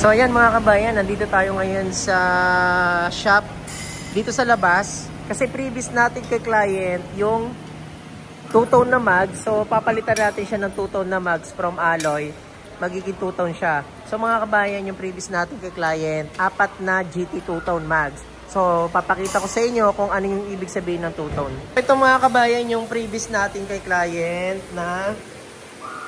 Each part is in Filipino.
So ayan mga kabayan, nandito tayo ngayon sa shop dito sa labas. Kasi previous natin kay client yung two-tone na mags. So papalitan natin siya ng two-tone na mags from alloy. Magiging two-tone siya. So mga kabayan, yung previous natin kay client, 4 na GT two-tone mags. So papakita ko sa inyo kung ano yung ibig sabihin ng two-tone. Ito mga kabayan, yung previous natin kay client na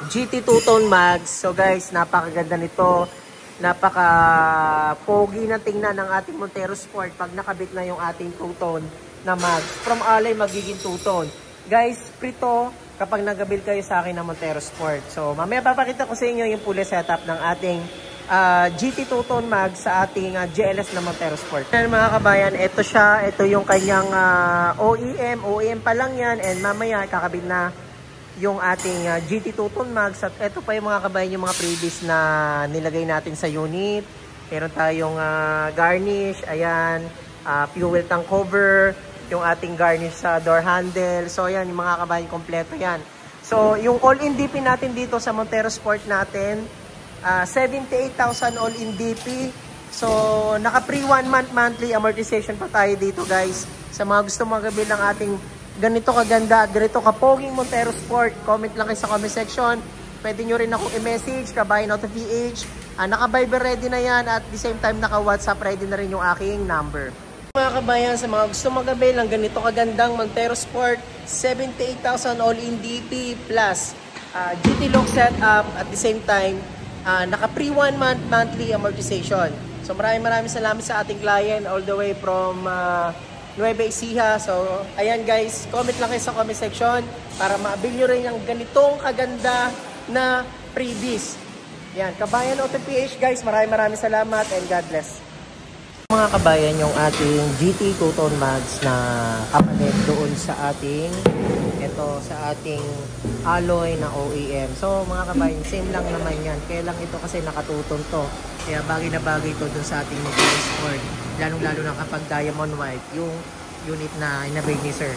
GT two-tone mags. So guys, napakaganda nito. Napaka-pogi na tingnan ng ating Montero Sport pag nakabit na yung ating two-tone na mags. From alloy magiging two-tone. Guys, prito kapag nag-build kayo sa akin ng Montero Sport. So mamaya papakita ko sa inyo yung fully setup ng ating GT two-tone mags sa ating GLS na Montero Sport. Yan mga kabayan, ito siya. Ito yung kanyang OEM. OEM pa lang yan. And mamaya kakabit na yung ating GT two-tone mags. At ito pa yung mga kabayan, yung mga previous na nilagay natin sa unit. Meron tayong garnish, ayan, fuel tank cover, yung ating garnish sa door handle. So ayan, yung mga kabayan, kompleto yan. So yung all-in DP natin dito sa Montero Sport natin, 78,000 all-in DP. So naka pre 1 month monthly amortization pa tayo dito guys. Sa mga gusto magabil ng ating ganito kaganda at ganito kapoging Montero Sport, comment lang kayo sa comment section. Pwede nyo rin akong i-message, kabayan auto PH. Naka-Viber ready na yan at the same time naka-WhatsApp ready na rin yung aking number. Mga kabayan, sa mga gusto magabil ng ganito kagandang Montero Sport, 78,000 all-in DP plus GT lock setup at the same time naka pre 1 month monthly amortization. So maraming salamat sa ating client all the way from Nueva Ecija. So, ayan guys, comment lang kayo sa comment section para maabil nyo rin yung ganitong kaganda na freebies. Yan, Kabayan Auto PH guys, maraming salamat and God bless. Mga kabayan, yung ating GT two-tone mags na kapalit doon sa ating alloy na OEM. So mga kabayan, same lang naman yan. Kaya lang ito kasi nakatutong to. Kaya bagay na bagay to doon sa ating Montero Sport. Lalong-lalo na kapag diamond white, yung unit na inabil ni Sir.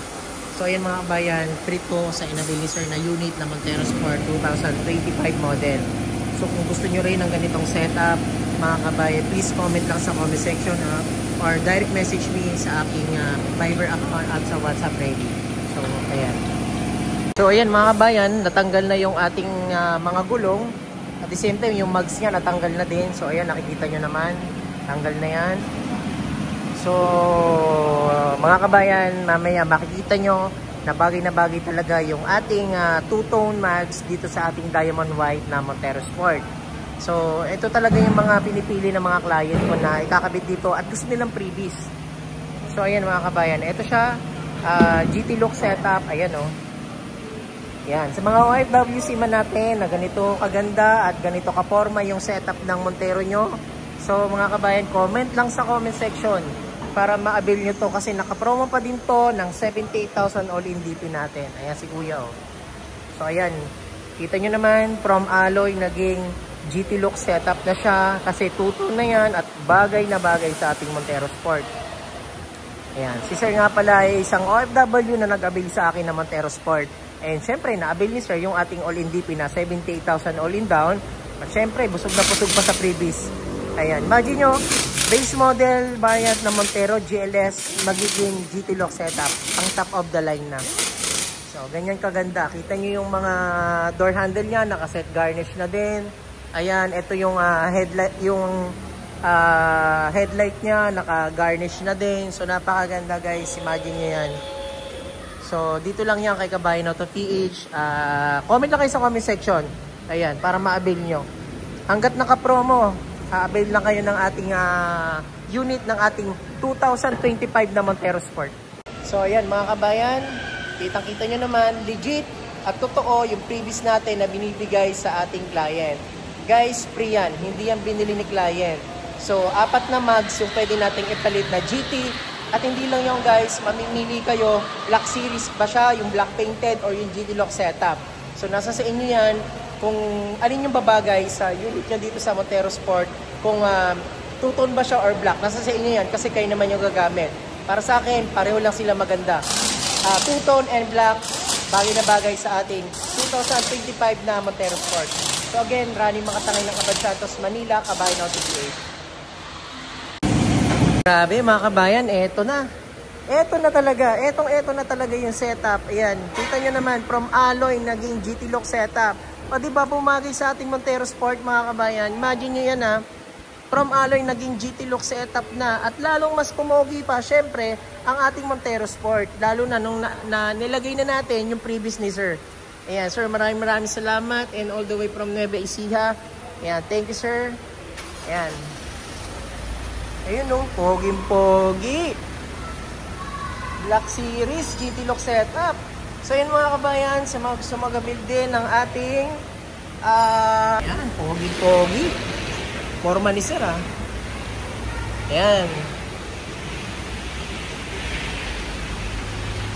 So ayan mga kabayan, frito sa inabil ni Sir na unit na Montero Sport 2025 model. So kung gusto nyo rin ng ganitong setup, mga kabayan, please comment lang sa comment section or direct message me sa aking Viber account at sa WhatsApp ready. So ayan. So ayan mga kabayan, natanggal na yung ating mga gulong. At the same time, yung mags niya natanggal na din. So ayan, nakikita nyo naman, tanggal na yan. So mga kabayan, mamaya makikita nyo na bagay talaga yung ating two-tone mags dito sa ating diamond white na Montero Sport. So ito talaga yung mga pinipili ng mga client ko na ikakabit dito at gusto nilang freebies. So ayan mga kabayan, ito siya, GT look setup, ayan o. Yan, sa mga OFWC man natin na ganito kaganda at ganito kaporma yung setup ng Montero nyo. So mga kabayan, comment lang sa comment section para ma-avail nyo to kasi nakapromo pa din to ng 78,000 all-in DP natin. Ayan si Kuya oh. So ayan, kita nyo naman from alloy naging GT look setup na siya kasi two-tone na yan at bagay na bagay sa ating Montero Sport. Ayan, si Sir nga pala ay isang OFW na nag-avail sa akin ng Montero Sport. And syempre, na-avail ni Sir yung ating all-in DP na 78,000 all-in down. At syempre, busog na busog pa sa freebies. Ayan, imagine nyo, base model variant na Montero GLS magiging GT lock setup. Ang top of the line na. So, ganyan kaganda. Kita nyo yung mga door handle niya, nakaset garnish na din. Ayan, ito yung headlight niya, naka-garnish na din. So, napakaganda guys. Imagine nyo yan. So, dito lang yan kay Kabayan Auto PH. Comment lang kayo sa comment section. Ayan, para ma-avail nyo. Hanggat naka-promo, avail lang kayo ng ating unit ng ating 2025 na Montero Sport. So, ayan mga kabayan, kitang-kita nyo naman, legit at totoo yung previous natin na binibigay sa ating client. Guys, free yan. Hindi yan binili ni client. So, 4 na mags yung pwede nating ipalit na GT. At hindi lang yung guys, mamimili kayo, black series ba siya, yung black painted or yung GT lock setup. So nasa sa inyo yan kung alin yung babagay sa unit niya dito sa Montero Sport, kung two-tone ba siya or black. Nasa sa inyo yan kasi kayo naman yung gagamit. Para sa akin, pareho lang sila maganda. Two-tone and black, bagay na bagay sa ating 2025 na Montero Sport. So So again, running Makatangay ng Abad Santos, Manila, Kabayan Auto PH. Grabe mga kabayan, eto na. Eto na talaga. Eto na talaga yung setup. Ayan, kita nyo naman, from alloy naging GT look setup. O diba bumagay sa ating Montero Sport mga kabayan. Imagine nyo yan ha. From alloy naging GT look setup na. At lalong mas pumogi pa, syempre, ang ating Montero Sport. Lalo na nung nilagay na natin yung previous ni Sir. Ayan, Sir, maraming salamat. And all the way from Nueva Ecija. Ayan, thank you, Sir. Ayan. Ayun no, poging-pogi. Black Series, GT look setup. So yun mga kabayan, sa mga gusto mag-build din ng ating ayan, pogi-pogi. Forma ni Sir ha. Ayan.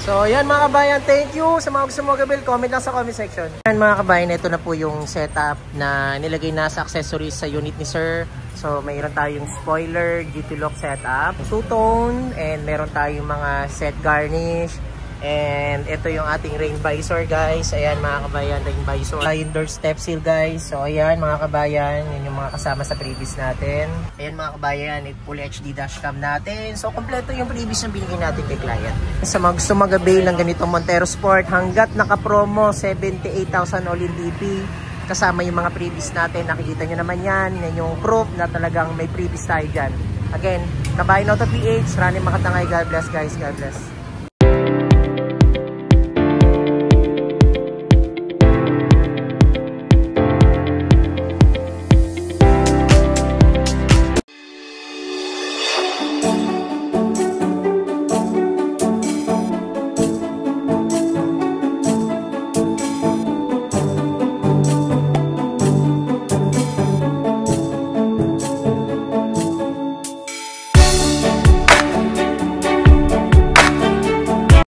So yan mga kabayan, thank you sa mga gusto mag-build. Comment lang sa comment section. Ayan mga kabayan, ito na po yung setup na nilagay na sa accessories sa unit ni Sir. So mayroon tayong spoiler, GT lock setup, two-tone, and meron tayong mga set garnish. And ito yung ating rain visor guys. Ayan mga kabayan, rain visor. Indoor step seal guys. So ayan mga kabayan, yun yung mga kasama sa previous natin. Ayan mga kabayan, full HD dashcam natin. So kompleto yung previous na binigay natin kay client. Sa mga gusto mag-avail ng ganitong Montero Sport, hanggat naka-promo 78,000 all in DP. Kasama yung mga previous natin. Nakikita nyo naman yan. Yan yung proof na talagang may previous tayo dyan. Again, Kabayan Auto PH, running Makatangay. God bless guys. God bless.